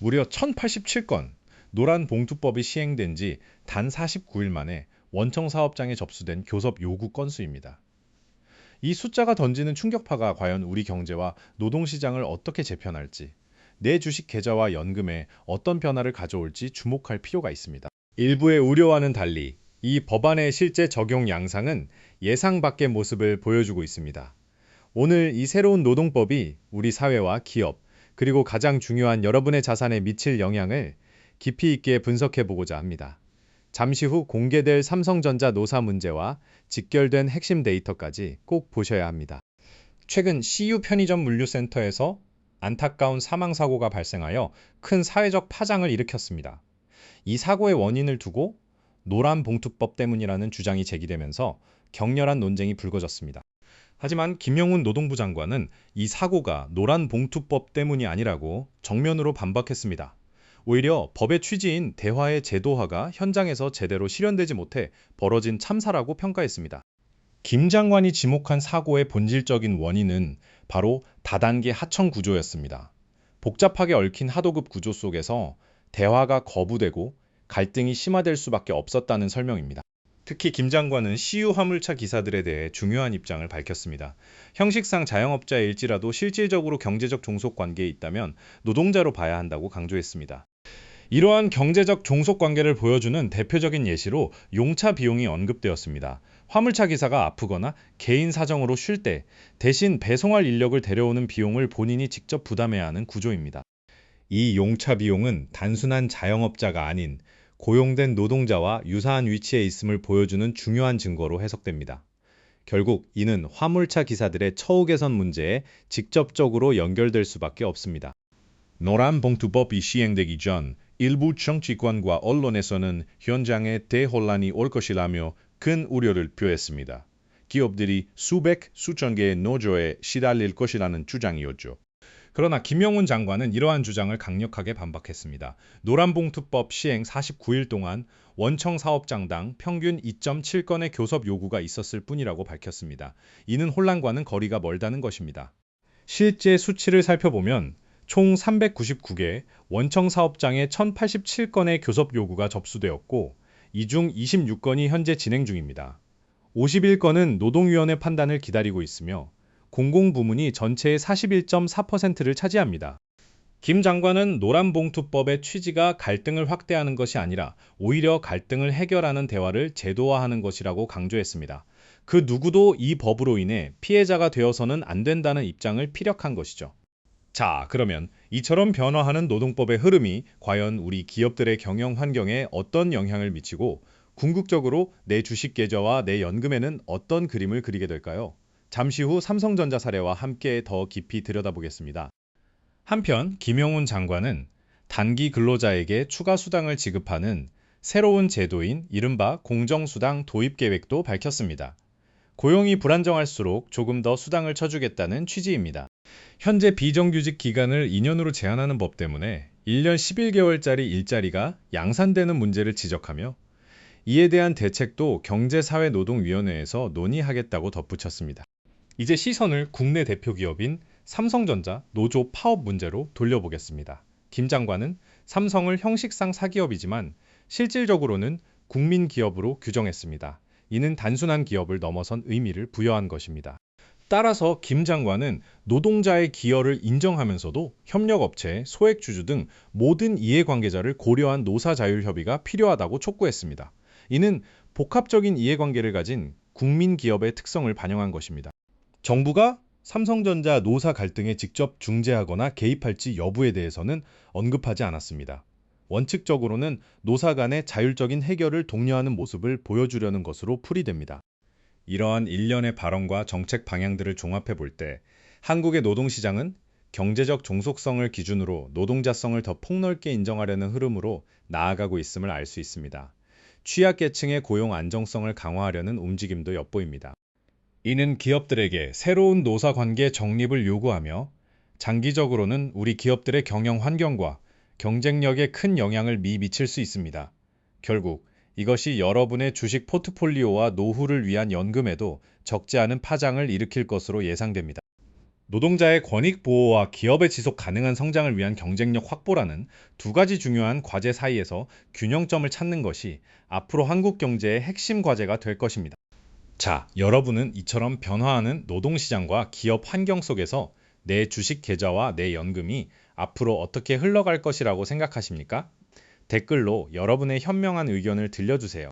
무려 1087건 노란봉투법이 시행된 지 단 49일 만에 원청 사업장에 접수된 교섭 요구 건수입니다. 이 숫자가 던지는 충격파가 과연 우리 경제와 노동시장을 어떻게 재편할지, 내 주식 계좌와 연금에 어떤 변화를 가져올지 주목할 필요가 있습니다. 일부의 우려와는 달리 이 법안의 실제 적용 양상은 예상 밖의 모습을 보여주고 있습니다. 오늘 이 새로운 노동법이 우리 사회와 기업, 그리고 가장 중요한 여러분의 자산에 미칠 영향을 깊이 있게 분석해 보고자 합니다. 잠시 후 공개될 삼성전자 노사 문제와 직결된 핵심 데이터까지 꼭 보셔야 합니다. 최근 CU 편의점 물류센터에서 안타까운 사망사고가 발생하여 큰 사회적 파장을 일으켰습니다. 이 사고의 원인을 두고 노란봉투법 때문이라는 주장이 제기되면서 격렬한 논쟁이 불거졌습니다. 하지만 김영훈 노동부 장관은 이 사고가 노란봉투법 때문이 아니라고 정면으로 반박했습니다. 오히려 법의 취지인 대화의 제도화가 현장에서 제대로 실현되지 못해 벌어진 참사라고 평가했습니다. 김 장관이 지목한 사고의 본질적인 원인은 바로 다단계 하청 구조였습니다. 복잡하게 얽힌 하도급 구조 속에서 대화가 거부되고 갈등이 심화될 수밖에 없었다는 설명입니다. 특히 김 장관은 CU 화물차 기사들에 대해 중요한 입장을 밝혔습니다. 형식상 자영업자일지라도 실질적으로 경제적 종속관계에 있다면 노동자로 봐야 한다고 강조했습니다. 이러한 경제적 종속관계를 보여주는 대표적인 예시로 용차 비용이 언급되었습니다. 화물차 기사가 아프거나 개인 사정으로 쉴 때 대신 배송할 인력을 데려오는 비용을 본인이 직접 부담해야 하는 구조입니다. 이 용차 비용은 단순한 자영업자가 아닌 고용된 노동자와 유사한 위치에 있음을 보여주는 중요한 증거로 해석됩니다. 결국 이는 화물차 기사들의 처우 개선 문제에 직접적으로 연결될 수밖에 없습니다. 노란봉투법이 시행되기 전 일부 정치권과 언론에서는 현장에 대혼란이 올 것이라며 큰 우려를 표했습니다. 기업들이 수백, 수천 개의 노조에 시달릴 것이라는 주장이었죠. 그러나 김영훈 장관은 이러한 주장을 강력하게 반박했습니다. 노란봉투법 시행 49일 동안 원청 사업장당 평균 2.7건의 교섭 요구가 있었을 뿐이라고 밝혔습니다. 이는 혼란과는 거리가 멀다는 것입니다. 실제 수치를 살펴보면 총 399개 원청 사업장에 1087건의 교섭 요구가 접수되었고 이 중 26건이 현재 진행 중입니다. 51건은 노동위원회 판단을 기다리고 있으며 공공부문이 전체의 41.4%를 차지합니다. 김 장관은 노란봉투법의 취지가 갈등을 확대하는 것이 아니라 오히려 갈등을 해결하는 대화를 제도화하는 것이라고 강조했습니다. 그 누구도 이 법으로 인해 피해자가 되어서는 안 된다는 입장을 피력한 것이죠. 자, 그러면 이처럼 변화하는 노동법의 흐름이 과연 우리 기업들의 경영 환경에 어떤 영향을 미치고 궁극적으로 내 주식 계좌와 내 연금에는 어떤 그림을 그리게 될까요? 잠시 후 삼성전자 사례와 함께 더 깊이 들여다보겠습니다. 한편 김영훈 장관은 단기 근로자에게 추가 수당을 지급하는 새로운 제도인 이른바 공정수당 도입 계획도 밝혔습니다. 고용이 불안정할수록 조금 더 수당을 쳐주겠다는 취지입니다. 현재 비정규직 기간을 2년으로 제한하는 법 때문에 1년 11개월짜리 일자리가 양산되는 문제를 지적하며 이에 대한 대책도 경제사회노동위원회에서 논의하겠다고 덧붙였습니다. 이제 시선을 국내 대표 기업인 삼성전자 노조 파업 문제로 돌려보겠습니다. 김 장관은 삼성을 형식상 사기업이지만 실질적으로는 국민기업으로 규정했습니다. 이는 단순한 기업을 넘어선 의미를 부여한 것입니다. 따라서 김 장관은 노동자의 기여를 인정하면서도 협력업체, 소액주주 등 모든 이해관계자를 고려한 노사자율협의가 필요하다고 촉구했습니다. 이는 복합적인 이해관계를 가진 국민기업의 특성을 반영한 것입니다. 정부가 삼성전자 노사 갈등에 직접 중재하거나 개입할지 여부에 대해서는 언급하지 않았습니다. 원칙적으로는 노사 간의 자율적인 해결을 독려하는 모습을 보여주려는 것으로 풀이됩니다. 이러한 일련의 발언과 정책 방향들을 종합해 볼 때 한국의 노동시장은 경제적 종속성을 기준으로 노동자성을 더 폭넓게 인정하려는 흐름으로 나아가고 있음을 알 수 있습니다. 취약계층의 고용 안정성을 강화하려는 움직임도 엿보입니다. 이는 기업들에게 새로운 노사관계 정립을 요구하며 장기적으로는 우리 기업들의 경영 환경과 경쟁력에 큰 영향을 미칠 수 있습니다. 결국 이것이 여러분의 주식 포트폴리오와 노후를 위한 연금에도 적지 않은 파장을 일으킬 것으로 예상됩니다. 노동자의 권익 보호와 기업의 지속 가능한 성장을 위한 경쟁력 확보라는 두 가지 중요한 과제 사이에서 균형점을 찾는 것이 앞으로 한국 경제의 핵심 과제가 될 것입니다. 자, 여러분은 이처럼 변화하는 노동시장과 기업 환경 속에서 내 주식 계좌와 내 연금이 앞으로 어떻게 흘러갈 것이라고 생각하십니까? 댓글로 여러분의 현명한 의견을 들려주세요.